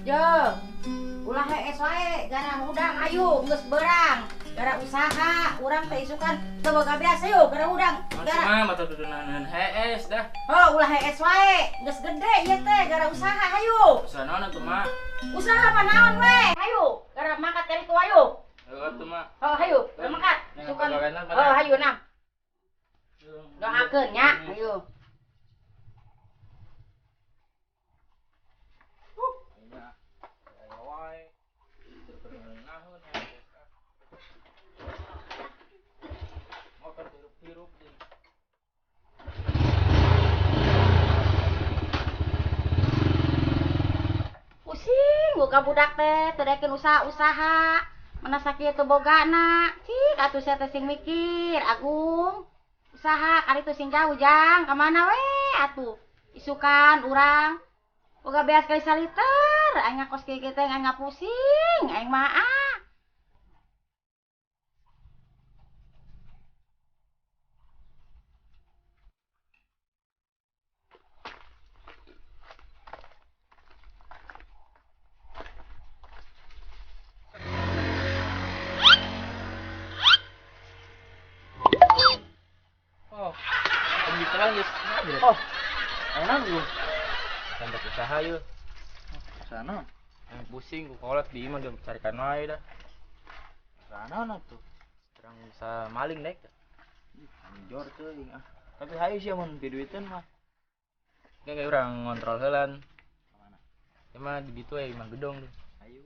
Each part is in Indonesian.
Yo, ulah hees wae, gara udang ayo geus beurang. Gara usaha, urang teh isukan teu boga biasa yuk, gara udang. Gara mah mata dudunan hees dah. Oh, ulah hees wae, geus gede ieu teh gara usaha hayu. Usaha naon atuh mah? Usaha apa naon we? Hayu, gara mangkat dari ku hayu. Heuh atuh mah. Oh, hayu, gara mangkat. Isukan. Oh, hayu nah. Doakeun nya, hayu. Pusing buka budak teh tedekeun usaha-usaha mana sakieu teu bogana cik atuh saya teh sing mikir Agung usaha kali teu sing jauh jang ka mana we atuh isukan urang boga beas kali saliter aing ngakos kieu teh aing ngapusing aing mah Gitu lang geus. Oh. Enak lu. Tambah usaha yeuh. Sana. Yang pusing ku kolot di imah dia carikan wae dah. Sana tuh. Kurang bisa maling naik. Anjor teuing ah. Tapi hayu sih mun di duiteun mah. Kayak urang ngontrol heulan. Ka mana? Ya mah di ditu we imah gedong tuh. Hayu.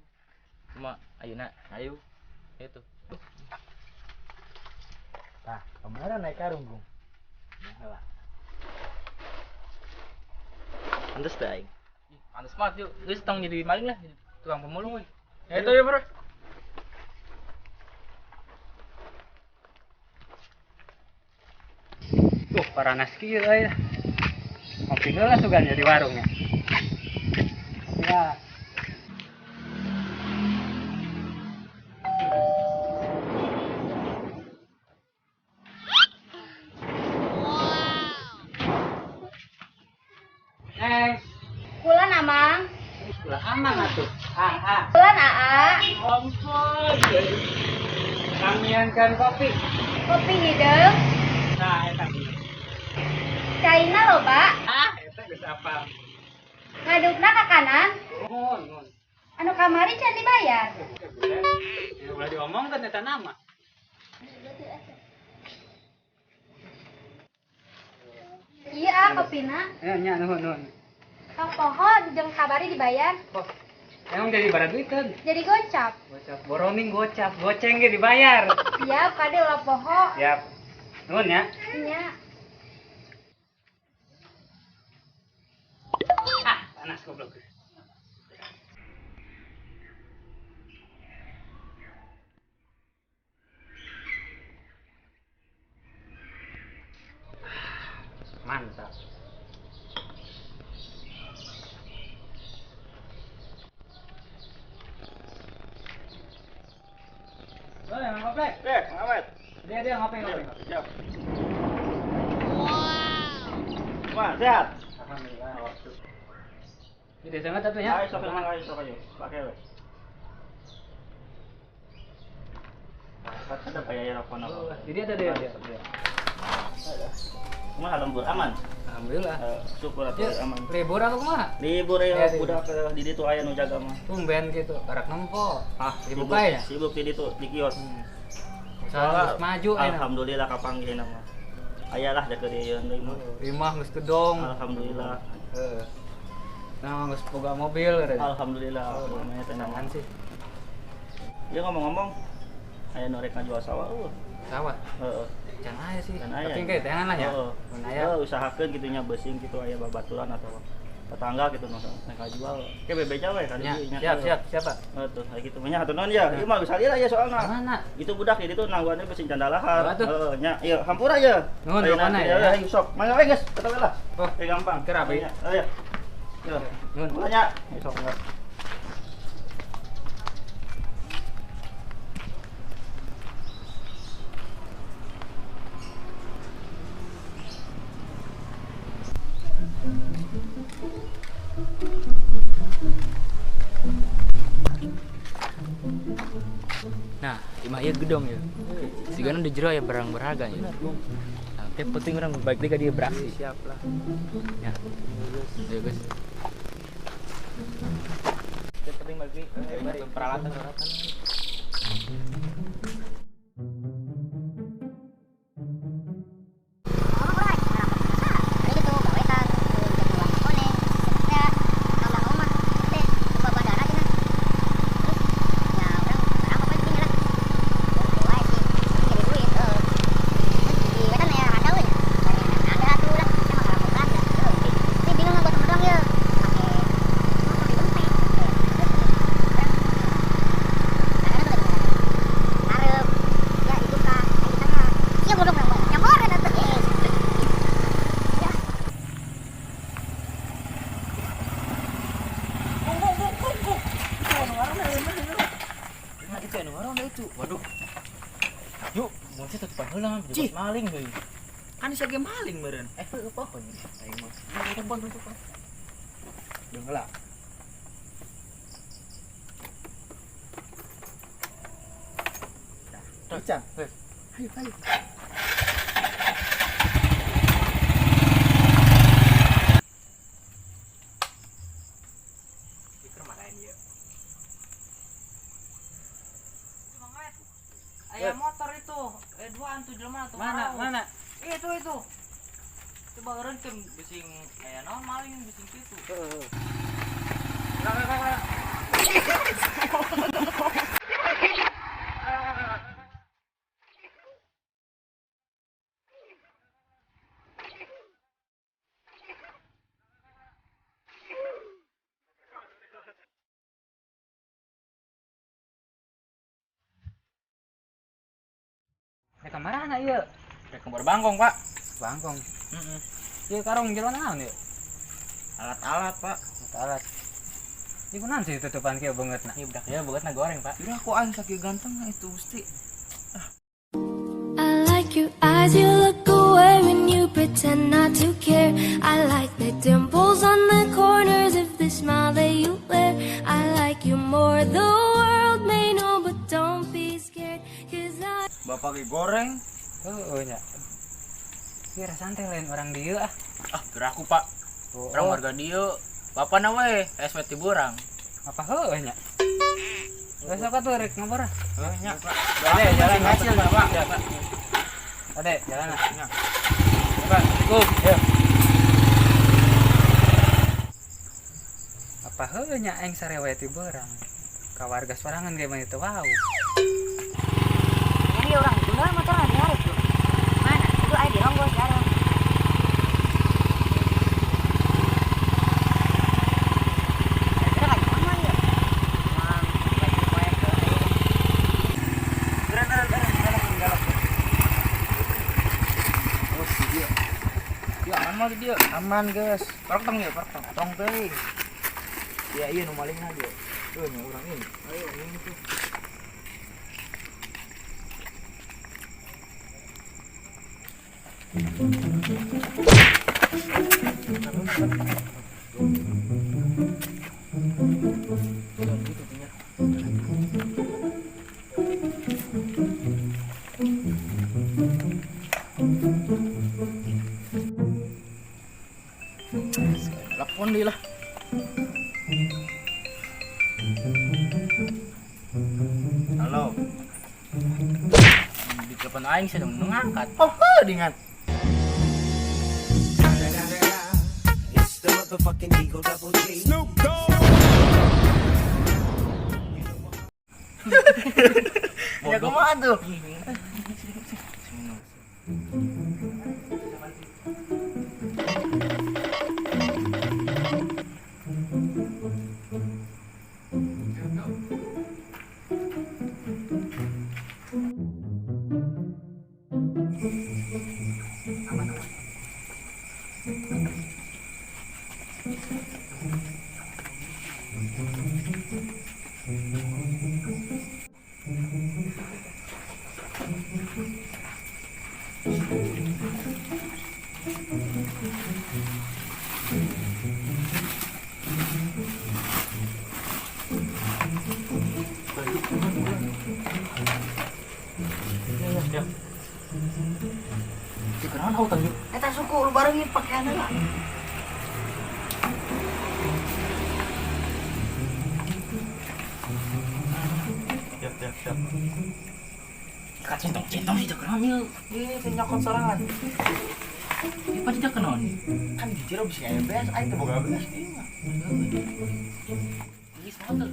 Cuma ayeuna hayu. Itu. Tah, kemarin naik karung, Bung. Lah. Pantes dah aing. Pantes banget yuk. Geus tong jadi maling lah, jadi tukang pemulung we. Ya itu ya, Bro. Tuh, paranas kieu aya. Ngopi heula sugan di warungnya. Ya. Kulan amang Ulah amang atuh. kulan aa Ampun. Kamian kopi. kopi hideung Nah, eta. caina loba Eta geus apa? ngadukna ka kanan Nuhun. anu kamari can dibayar Ya ulah diomongkeun eta nama. iya kopina Ya nya nuhun. tong poho jeung kabari dibayar Oh. Emang jadi barang duiteun. jadi gocap Gocap boroming gocap, goceng ge dibayar. siap kade ulah poho Siap. Nuhun ya. nya Panas goblok. Mantap. Oh, yang ngopi. Ngawet. Dia ngopi. Siap. Wah, sehat. Alhamdulillah. Ini sangat atuh ya. Ayo sok ayo. Pakai we. Ada bayar rokok apa? Jadi ada dia. Kumaha lembur aman? Alhamdulillah. Syukur atuh Ya, aman. libur apa kumaha? Libur ya Ya, budak di ditu aya nu jaga mah. Tumben gitu, barak nempo. Sibuk Dibuka ya? Sibuk di ditu di kios. Usaha geus maju aya. Alhamdulillah kapanggihna mah. Ayalah da keudeun deui mah. Imah geus gedong. Alhamdulillah. Heeh. Nah, geus boga mobil Alhamdulillah. Namanya tenangan sih. Dia ngomong-ngomong aya nu rek ngajual sawah. Sawah. Heeh. Can aya sih. Can aya. Tapi ge tenan lah ya. Heeh. Mun aya. Usahakeun kitu nya beusing kitu aya babaturan atau tetangga gitu nu rek ngajual. Ke bebeja we kan Ya, ieu nya. siap Pak. Tuh, kayak gitu nya hatur nuhun ya. Ieu mah geus salira ya soalna. Mana? Itu budak di ditu nangguannya beusin candalahar. Oh, atuh. Heeh, nya. Ieu hampura ya. Nuhun, mana ya? Ayo sok. Mangga we geus, kata we lah. Oh, Gampang. keur abi. Ayo. Yo. Nuhun. Nanya. Sok enggak. mah ya gedong ya. Sigana di jero ya barang berharga ya. Nah, yang penting orang baik dia dia beraksi. Siap lah. Ya. Ya guys. Yang penting bagi peralatan. Waduh. Yuk, mau sih tutupan heula jadi maling deui. Kan si game maling meureun. Apa nya? Aing mah. Tutupan. Deung heula. Cang. Ayo. Pikir malain ya. Ayah motor itu, duaan tuh jelema tuh. Mana? Itu. Coba eureunkeun bising aya naon maling bising kitu. Heeh. Rek kamarana ieu? Rek kabar bangkong, Pak. Bangkong. Heeh. Ieu karung jelema naon ieu? Alat-alat, Pak. Alat. Ieu kunaon sih tutupan kieu beungeutna? Ieu budak ya bogatna goreng, Pak. Udah aku aing sakieu ganteng itu Gusti. I like your eyes, you look away when you pretend not to care. I like the dimples on the corners of the smile that you wear. I like you more, the world may know, but don't be scared, 'cause I... Bapak ge goreng. Heueuh nya. Kira santai lain orang dieu ah. Ah, geura aku, Pak. Orang warga dieu. Bapana we, SW Tiburang. Apa heueuh nya? Besok atuh rek ngabara. Heuh nya. Ade jalan hasil dah, Pak. Ade jalan ah. Nya. Pak, assalamualaikum. Ya. Apa heueuh nya aing sarewe ti beurang. Ka warga sorangan ge mah teu wau. Ini orang bener motor ada tuh. Mana? Itu ada di Hongkong sekarang. Dia Aman, guys. pertong ya, pertong. Tong teuing. Ya iya nu malingna dia. Tuh nya urang ini. Ayo ini tuh. Telepon dia lah. Halo. Di telepon aing saya dong ngangkat. Oh, dingat. It's the motherfucking Eagle Double G. Snoop Dogg. Ya kumaha tuh? Kenapa kau tanggi? Eta suku lu barengin pakaianna lah. Siap. Ikat centong sih jangan ambil. Nyokot sorangan. Ini pasti jangan non. Kan di jero bisa kayak beas, ayo tuh boga beas dia. Ini semua tuh.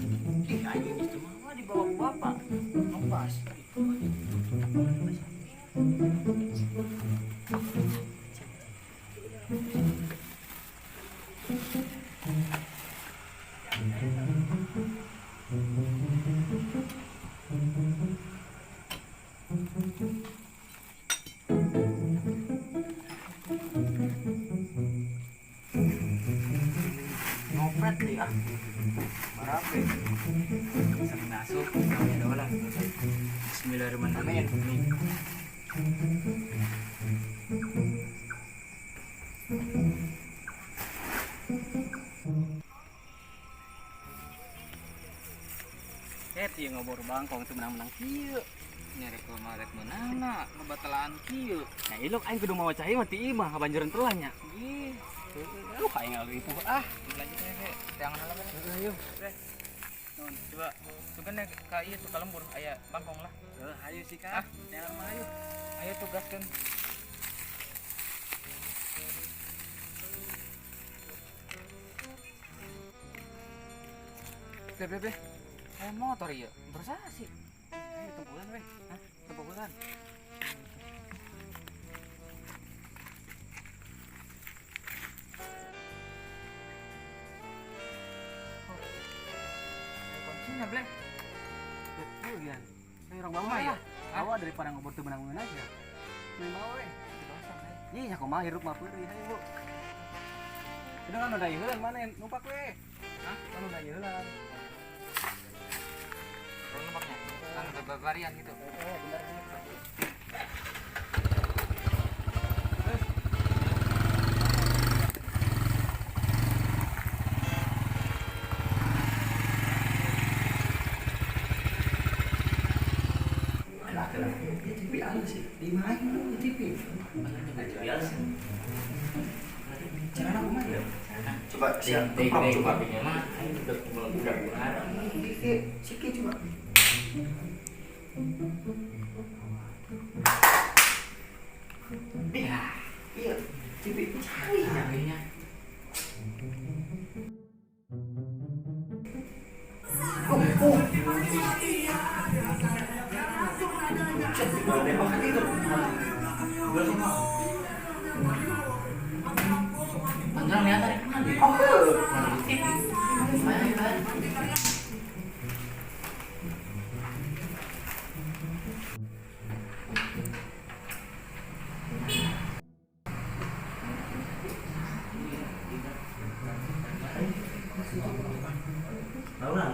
Ayo itu mah di bawah bapak. Ngepas. Ngopret nih ah. Marape. Sampai masuk, namanya doa lah. Bismillahirrahmanirrahim. Dia ngobor bangkong itu menang-menang kieu. Nyari kemarin menang nak, ngebatalaan kieu. Nah, ilok aing kudu mawa cai mah ti imah kabanjuran telahnya. Ih. Lu aing ngadu itu ah. Lanjut ya, jangan halang kan. Ayo. Non, coba tugasnya ka ieu tuh ka lembur aya bangkong lah. Ayo sih Kak. Jangan mah ayo. Ayo tugaskeun. Be. Ayo motor ieu. Bersa sih. Ayo tempulan we. Hah? Tempulan. Kuncinya, Blek. Betul ya. Ayo orang bawa ya. Bawa daripada ngobor teu menang-menang aja. Main bawa we. Ih, aku mah hirup mah peureuy hayu, Bu. Udah kan udah ieulan mana numpak we. Hah? Kan udah ieulan. Kalau numpaknya kan varian gitu. Bener. TV ada sih, di mana itu TV? Jangan aku main. Coba siap. Coba. Sikit coba. Iya, TV cari ya. Panjang lihat dari mana? Laura.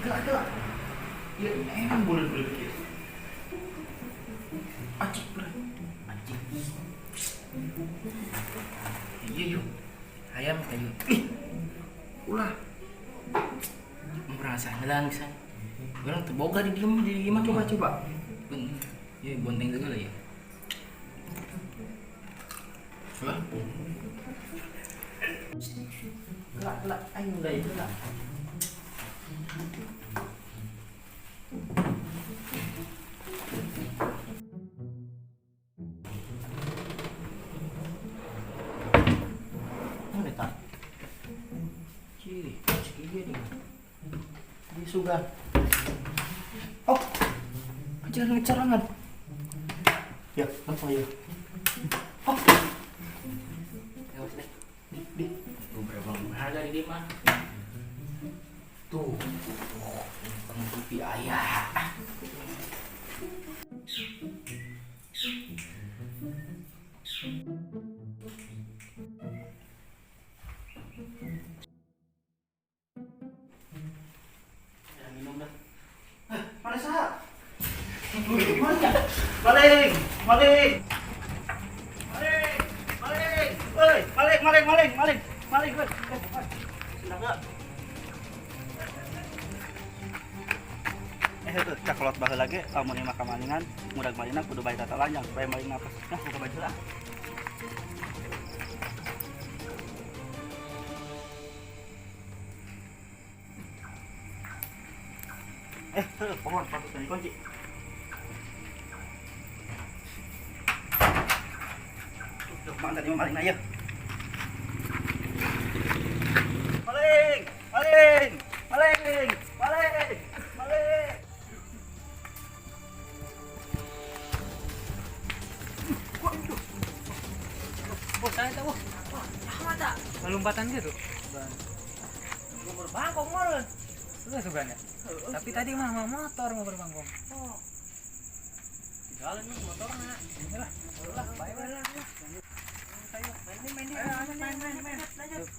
Gerak. Ya emang boleh begitu. Acik berat. Acik. Iya yuk. Ayam kayu. Ulah. Merasa ngelang san. Orang terboga di diem coba. Ya bonteng segala ya. Coba. Gelak. Ayo udah itu lah. Mana tak? Ciri, dia nih. Dia sugan. Oh, jangan ngecarangan. Ya, apa ya? Oh, Ya wes deh. di. Beberapa harga di dia mah. Tuh. Pengikuti ayah. Minum dah. Mana sah? Maling. Maling. Itu cakolot baheula lagi lamun ieu mah kamalingan mudag malina kudu bae tata lanjang supaya maling napas. Nah, buka baju lah. Tuh, pohon patut dikunci. Tuh, mana tadi maling aja. Maling, maling, maling, maling, maling. Bos, saya tahu. Wah, sama tak? Lompatan dia tuh. Gue berbangkong meren. Itu sebenarnya. Tapi tadi mah motor mau berbangkong. Oh. Jalan nih motornya. Inilah. Udah, bye-bye lah. Ayo, main. Lanjut.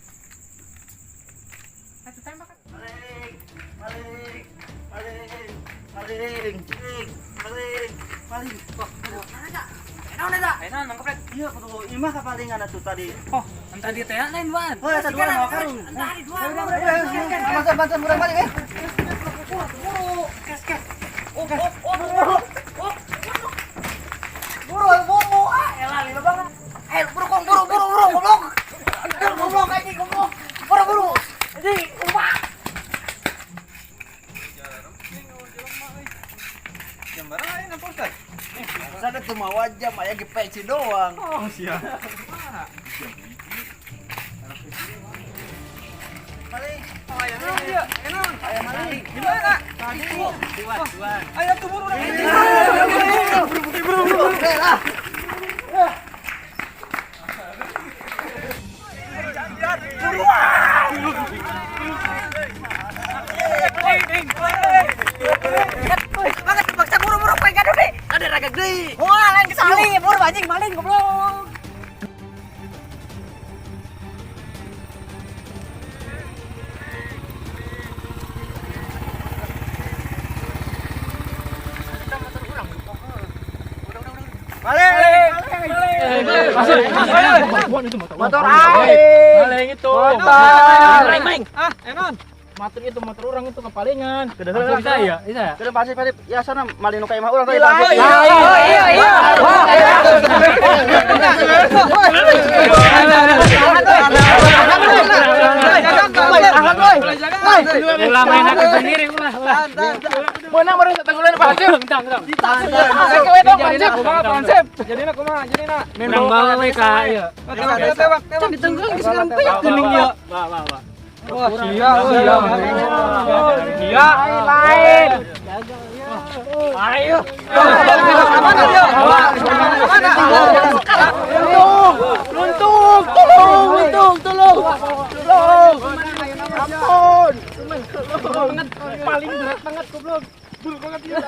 Ayo tembak. Maling, maling, maling, maling, maling, maling. Kok, Mana? Enak, nangkep rek. iya kudu ieu mah kapalingan atuh tadi. Oh, entah dia teh lain ban. Oh, asa dua mau karung. Entah di dua. Bantuan murah balik Buru, kes. Oh. Buru. Ah, elah lima banget. Ayo buru, goblok. Goblok anjing, goblok. Buru. Jadi, ubah. Gambar aja na Ustaz. Sana tuh mau wajah maya ge peci doang. Oh, siap. Maling. Ayah maling. Di mana? Tadi. Duan. Ayo tuh buru. Buru. Banget terpaksa buru pegang dulu. Ada raga gede. Wah, lain kesali, buru anjing maling goblok. Motor aing. Maling itu. Maling. Ah, enon. Motor itu motor orang itu kepalingan. Bisa ya? Sudah pasti ya sana maling nu ka imah urang tadi. Iya. Ulah main aku sendiri ulah. Menang baru tanggulan Pak Hansip. Hansip. Jadina kumaha? Menang bae we ka ieu. Tewak. Ditenggelam geus sekarang peyak geuning ieu. Wah. Wah, sia. Lain. Ayo. Mana dia? Luntung. Tolong. Ampun. Paling berat banget goblok. Bulu banget dia.